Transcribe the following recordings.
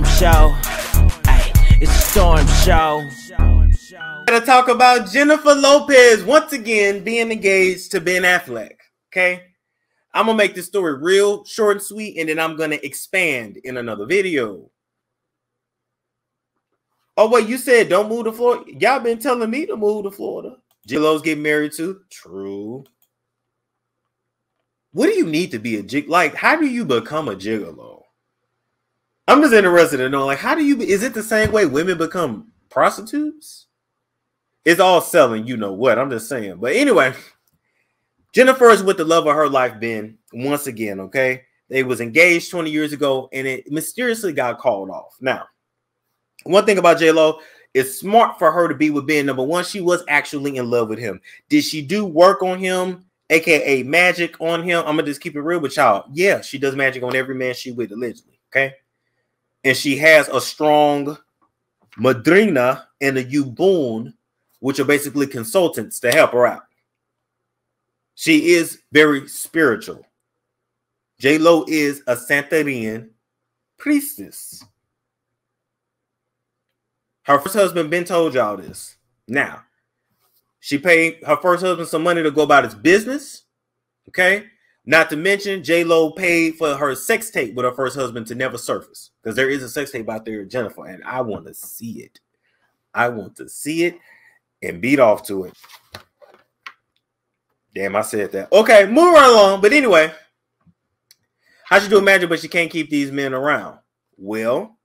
storm show. Ay, it's a storm show. Gotta talk about Jennifer Lopez once again being engaged to Ben Affleck. Okay, I'm gonna make this story real short and sweet, and then I'm gonna expand in another video. Oh wait, you said don't move to Florida? Y'all been telling me to move to Florida. JLO's getting married too. True. What do you need to be a jig? Like, how do you become a gigolo? I'm just interested in knowing, like, how do you? Is it the same way women become prostitutes? It's all selling, you know what? I'm just saying. But anyway, Jennifer is with the love of her life, Ben, once again. Okay, they was engaged 20 years ago, and it mysteriously got called off. Now, one thing about JLO, it's smart for her to be with Ben. Number one, she was actually in love with him. Did she do work on him, aka magic on him? I'm gonna just keep it real with y'all. Yeah, she does magic on every man she with, allegedly. Okay, and she has a strong madrina and a yubun, which are basically consultants to help her out. She is very spiritual. JLO is a Santerín priestess. Her first husband, Ben, told y'all this. Now, she paid her first husband some money to go about his business. Okay? Not to mention, JLO paid for her sex tape with her first husband to never surface. Because there is a sex tape out there, Jennifer, and I want to see it. I want to see it and beat off to it. Damn, I said that. Okay, move right along. But anyway, how she do magic, but she can't keep these men around? Well,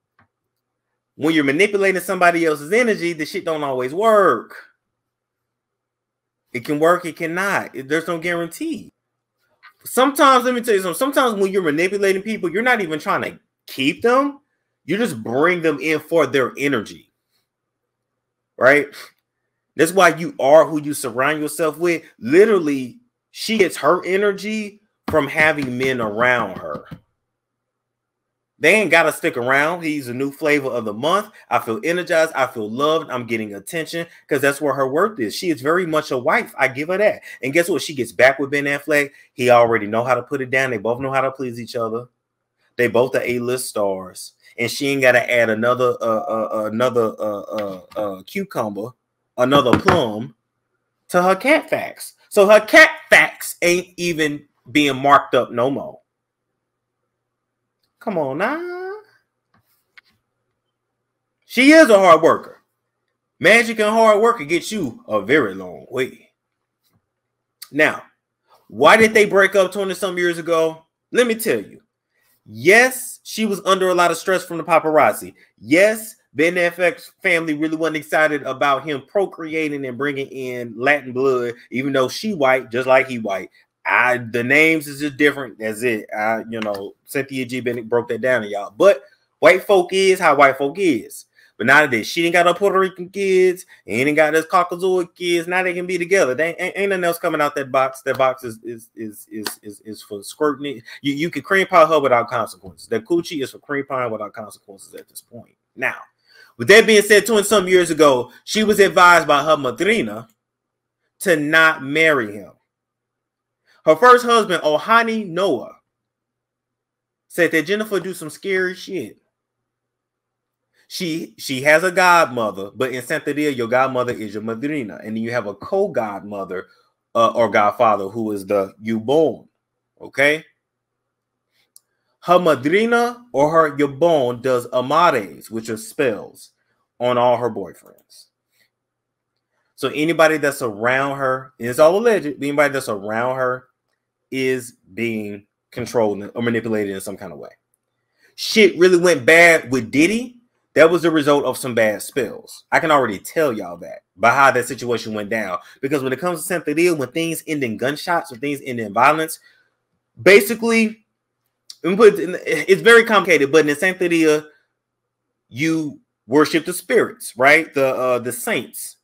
when you're manipulating somebody else's energy, the shit don't always work. It can work, it cannot. There's no guarantee. Sometimes, let me tell you something. Sometimes when you're manipulating people, you're not even trying to keep them. You just bring them in for their energy. Right? That's why you are who you surround yourself with. Literally, she gets her energy from having men around her. They ain't got to stick around. He's a new flavor of the month. I feel energized. I feel loved. I'm getting attention because that's where her worth is. She is very much a wife. I give her that. And guess what? She gets back with Ben Affleck. He already know how to put it down. They both know how to please each other. They both are A-list stars. And she ain't got to add another cucumber, another plum to her cat facts. So her cat facts ain't even being marked up no more. Come on now. She is a hard worker. Magic and hard work can get you a very long way. Now, why did they break up 20-some years ago? Let me tell you. Yes, she was under a lot of stress from the paparazzi. Yes, Ben Affleck's family really wasn't excited about him procreating and bringing in Latin blood, even though she white, just like he white. The names is just different. That's it. You know, Cynthia G. Bennett broke that down to y'all. But white folk is how white folk is. But now that she ain't got no Puerto Rican kids, and ain't got those Caucasoid kids, now they can be together. They ain't nothing else coming out that box. That box is for squirting. You can cream pie her without consequences. That coochie is for cream pie without consequences at this point. Now, with that being said, 20-some years ago, she was advised by her madrina to not marry him. Her first husband, Ohani Noah, said that Jennifer do some scary shit. She has a godmother, but in Santeria, your godmother is your madrina. And then you have a co-godmother or godfather who is the yubon. Okay? Her madrina or her yubon does amares, which are spells, on all her boyfriends. So anybody that's around her, and it's all alleged, anybody that's around her is being controlled or manipulated in some kind of way. Shit really went bad with Diddy. That was the result of some bad spells. I can already tell y'all that by how that situation went down. Because when it comes to Santeria, when things end in gunshots or things end in violence, basically, it's very complicated. But in Santeria, you worship the spirits, right? The saints.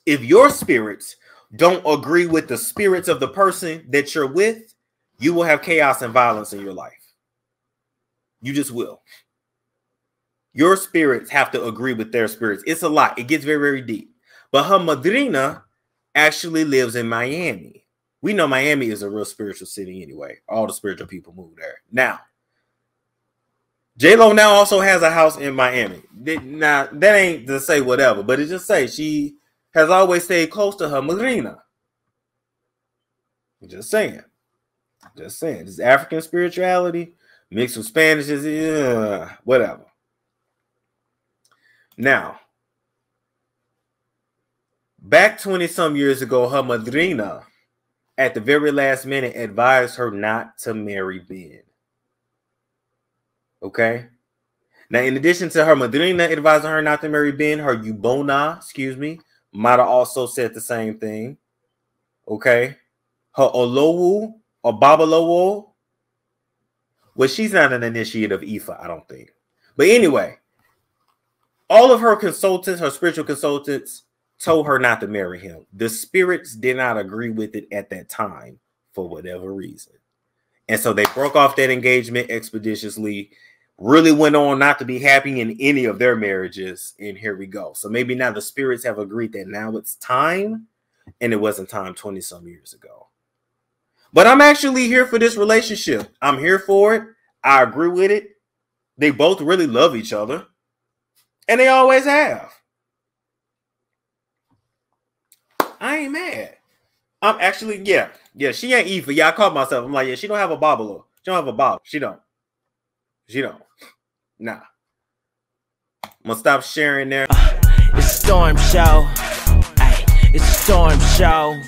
If your spirits don't agree with the spirits of the person that you're with, you will have chaos and violence in your life. You just will. Your spirits have to agree with their spirits. It's a lot. It gets very, very deep. But her madrina actually lives in Miami. We know Miami is a real spiritual city anyway. All the spiritual people move there. Now, JLO now also has a house in Miami. Now, that ain't to say whatever, but it just say she has always stayed close to her madrina. Just saying. Just saying. This African spirituality mixed with Spanish is whatever. Now, back 20-some years ago, her madrina, at the very last minute, advised her not to marry Ben. Okay? Now, in addition to her madrina advising her not to marry Ben, her Yubona, might have also said the same thing. Okay? Her Olowu or Babalowo, well, she's not an initiate of Ifa, I don't think. But anyway, all of her consultants, her spiritual consultants, told her not to marry him. The spirits did not agree with it at that time for whatever reason. And so they broke off that engagement expeditiously, really went on not to be happy in any of their marriages. And here we go. So maybe now the spirits have agreed that now it's time, and it wasn't time 20-some years ago. But I'm actually here for this relationship. I'm here for it. I agree with it. They both really love each other. And they always have. I ain't mad. I'm actually, yeah, she ain't Eva. Yeah, I caught myself. I'm like, yeah, she don't have a bobble. She don't have a bob. She don't. Nah. I'm gonna stop sharing there. It's Storm Show. Ay, it's Storm Show.